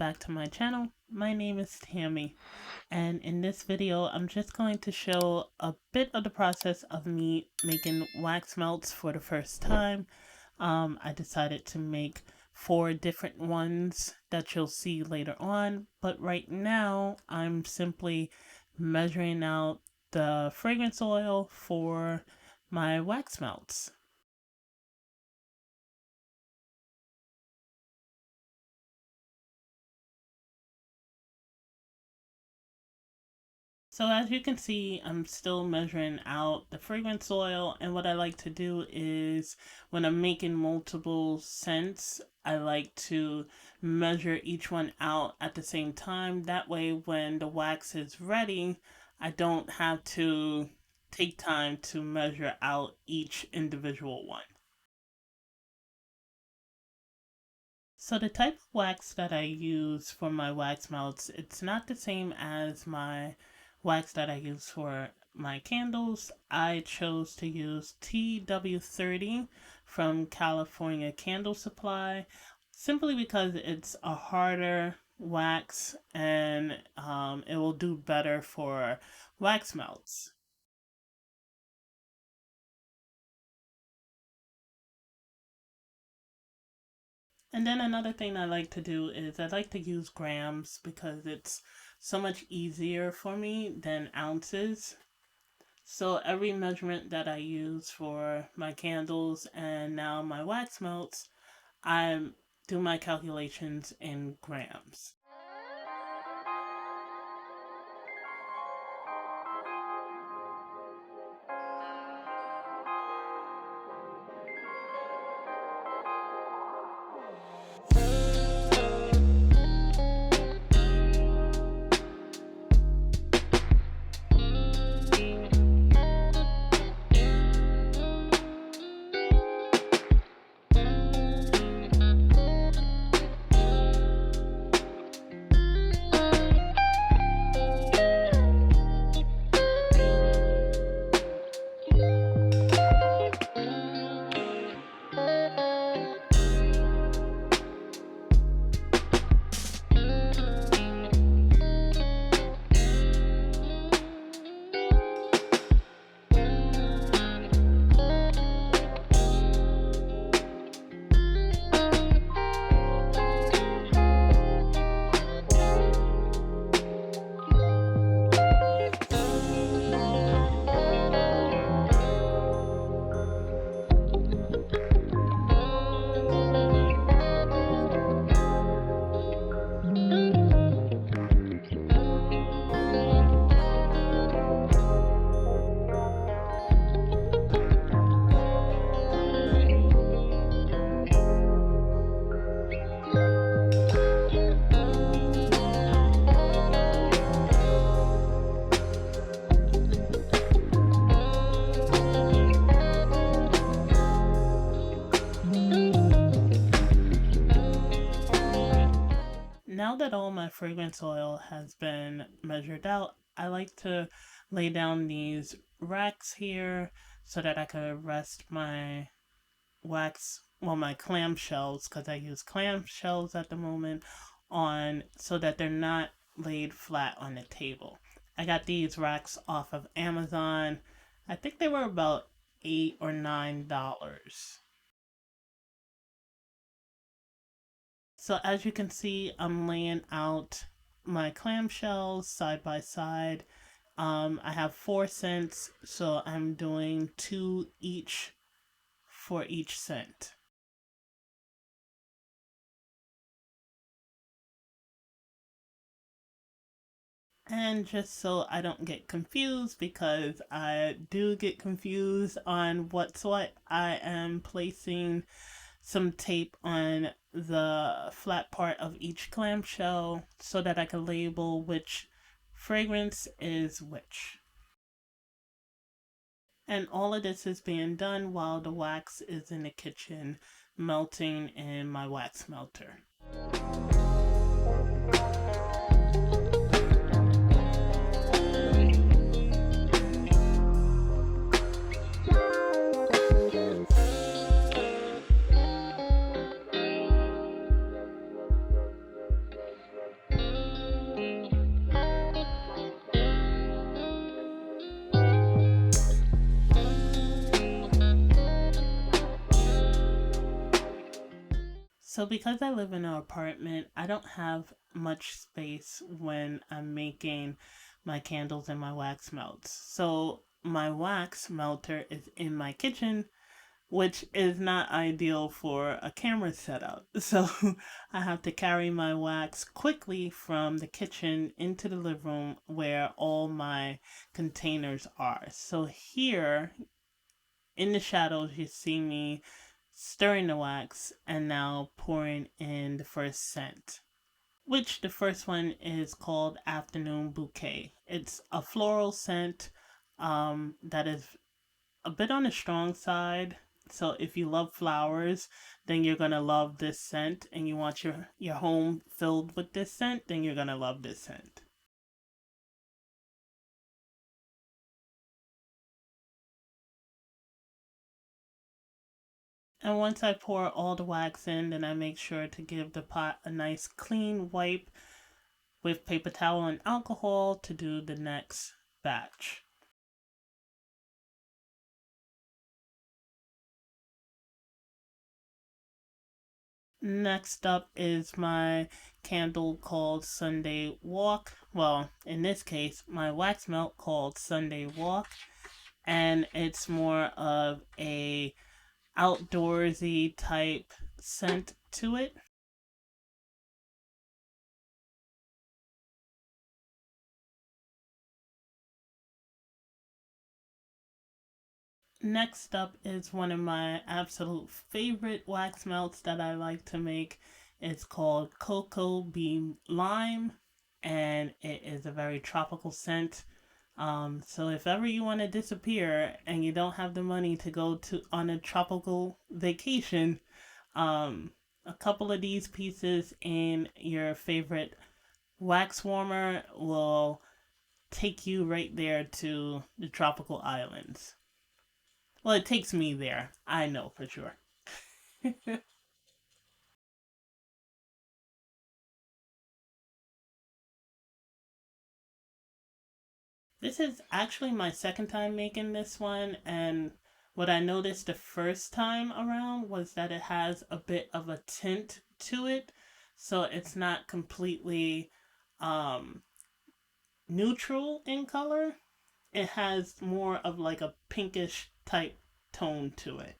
back to my channel. My name is Tammy, and in this video I'm just going to show a bit of the process of me making wax melts for the first time. I decided to make 4 different ones that you'll see later on, but right now I'm simply measuring out the fragrance oil for my wax melts. So as you can see, I'm still measuring out the fragrance oil, and what I like to do is when I'm making multiple scents, I like to measure each one out at the same time. That way when the wax is ready, I don't have to take time to measure out each individual one. So the type of wax that I use for my wax melts, it's not the same as my wax that I use for my candles. I chose to use TW30 from California Candle Supply simply because it's a harder wax and it will do better for wax melts. And then another thing I like to do is I like to use grams because it's so much easier for me than ounces. So every measurement that I use for my candles and now my wax melts, I do my calculations in grams. Now that all my fragrance oil has been measured out, I like to lay down these racks here so that I could rest my wax, well, my clamshells, because I use clamshells at the moment, on so that they're not laid flat on the table. I got these racks off of Amazon. I think they were about $8 or $9. So as you can see, I'm laying out my clamshells side by side. I have 4 scents, so I'm doing 2 each for each scent. And just so I don't get confused, because I do get confused on what's what, I am placing some tape on the flat part of each clamshell so that I can label which fragrance is which. And all of this is being done while the wax is in the kitchen melting in my wax melter. So because I live in an apartment, I don't have much space when I'm making my candles and my wax melts. So my wax melter is in my kitchen, which is not ideal for a camera setup. So I have to carry my wax quickly from the kitchen into the living room where all my containers are. So here in the shadows, you see me stirring the wax and now pouring in the first scent. Which the first one is called Afternoon Bouquet. It's a floral scent that is a bit on the strong side. So if you love flowers, then you're gonna love this scent, and you want your home filled with this scent, then you're gonna love this scent. And once I pour all the wax in, then I make sure to give the pot a nice clean wipe with paper towel and alcohol to do the next batch. Next up is my candle called Sunday Walk. Well, in this case, my wax melt called Sunday Walk, and it's more of a outdoorsy type scent to it. Next up is one of my absolute favorite wax melts that I like to make. It's called Cocoa Bean Lime, and it is a very tropical scent. So if ever you want to disappear and you don't have the money to go to on a tropical vacation, um, a couple of these pieces in your favorite wax warmer will take you right there to the tropical islands. Well, it takes me there. I know for sure. This is actually my second time making this one, and what I noticed the first time around was that it has a bit of a tint to it, so it's not completely um, neutral in color. It has more of like a pinkish type tone to it.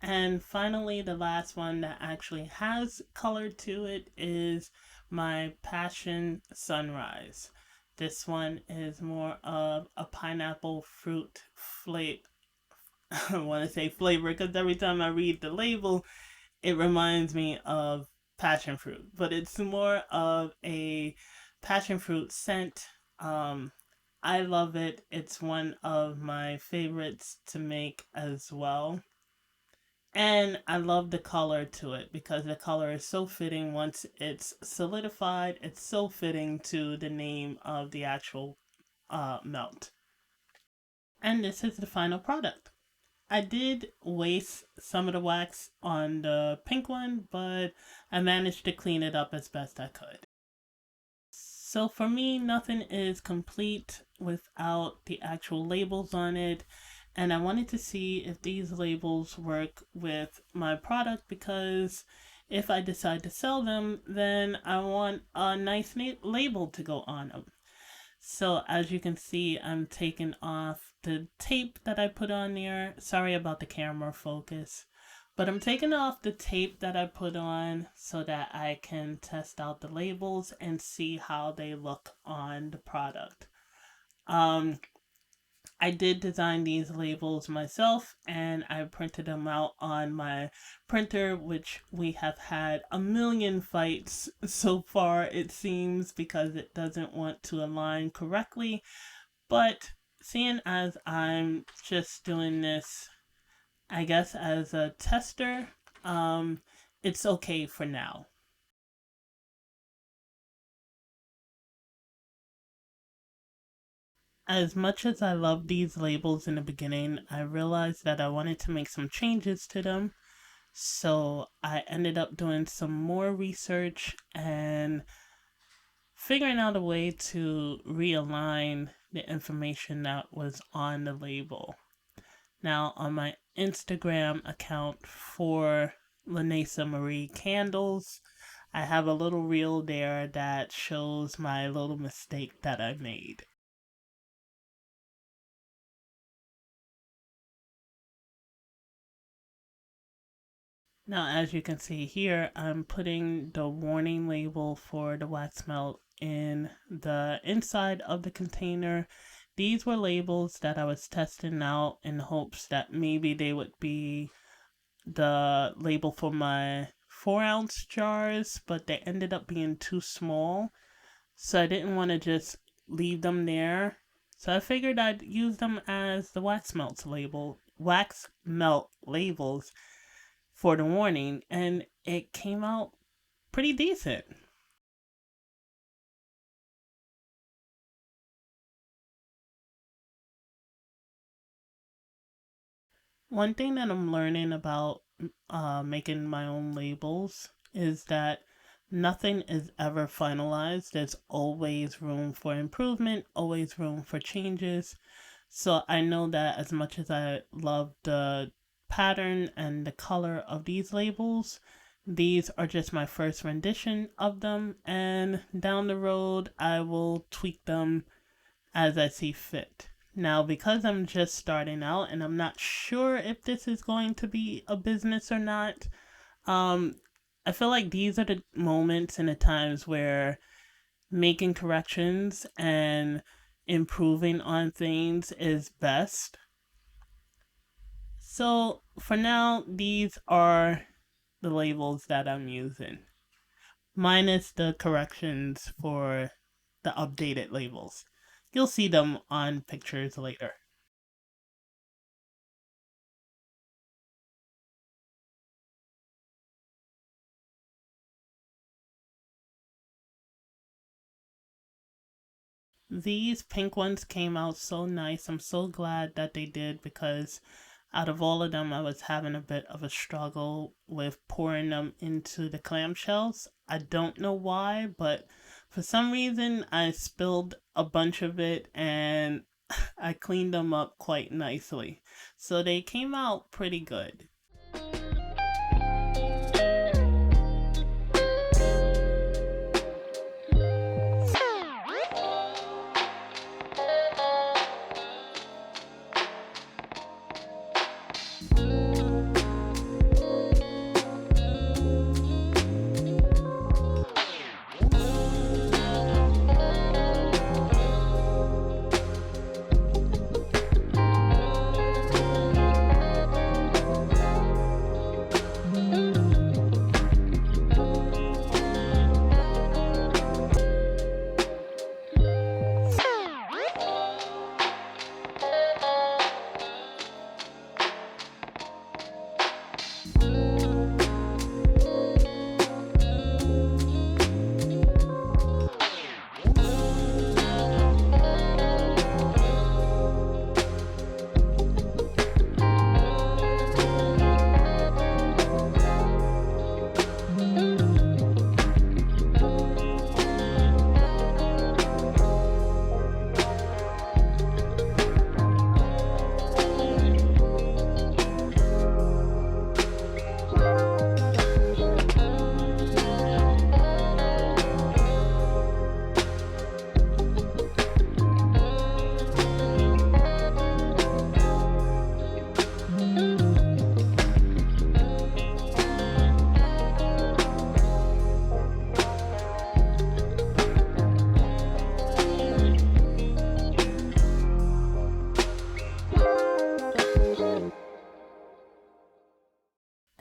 And finally, the last one that actually has color to it is my Passion Sunrise. This one is more of a pineapple fruit flavor. I want to say flavor because every time I read the label, it reminds me of passion fruit, but it's more of a passion fruit scent. Um, I love it. It's one of my favorites to make as well. And I love the color to it because the color is so fitting once it's solidified. It's so fitting to the name of the actual melt. And this is the final product. I did waste some of the wax on the pink one, but I managed to clean it up as best I could. So for me, nothing is complete without the actual labels on it. And I wanted to see if these labels work with my product because if I decide to sell them, then I want a nice label to go on them. So as you can see, I'm taking off the tape that I put on there. Sorry about the camera focus. But I'm taking off the tape that I put on so that I can test out the labels and see how they look on the product. Um, I did design these labels myself and I printed them out on my printer, which we have had a million fights so far, it seems, because it doesn't want to align correctly. But seeing as I'm just doing this, I guess, as a tester, it's okay for now. As much as I love these labels in the beginning, I realized that I wanted to make some changes to them. So I ended up doing some more research and figuring out a way to realign the information that was on the label. Now, on my Instagram account for Lanacia Marie Candles, I have a little reel there that shows my little mistake that I made. Now, as you can see here, I'm putting the warning label for the wax melt in the inside of the container. These were labels that I was testing out in hopes that maybe they would be the label for my 4-ounce jars, but they ended up being too small. So I didn't want to just leave them there. So I figured I'd use them as the wax melt labels for the warning, and it came out pretty decent. One thing that I'm learning about making my own labels is that nothing is ever finalized. There's always room for improvement, always room for changes. So I know that as much as I love the pattern and the color of these labels, these are just my first rendition of them, and down the road I will tweak them as I see fit. Now, because I'm just starting out and I'm not sure if this is going to be a business or not, um, I feel like these are the moments and the times where making corrections and improving on things is best. So for now, these are the labels that I'm using, minus the corrections for the updated labels. You'll see them on pictures later. These pink ones came out so nice. I'm so glad that they did, because out of all of them, I was having a bit of a struggle with pouring them into the clamshells. I don't know why, but for some reason, I spilled a bunch of it and I cleaned them up quite nicely. So they came out pretty good.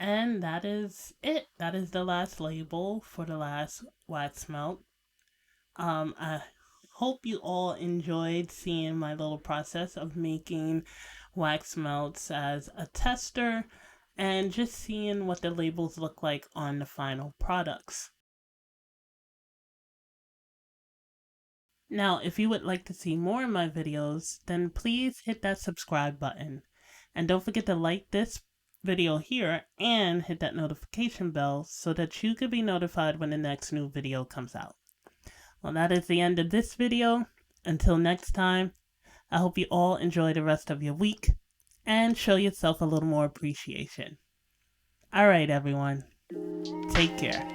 And that is it. That is the last label for the last wax melt. I hope you all enjoyed seeing my little process of making wax melts as a tester and just seeing what the labels look like on the final products. Now, if you would like to see more of my videos, then please hit that subscribe button. And don't forget to like this video here and hit that notification bell so that you can be notified when the next new video comes out. Well, that is the end of this video. Until next time, I hope you all enjoy the rest of your week. and show yourself a little more appreciation. All right, everyone. Take care.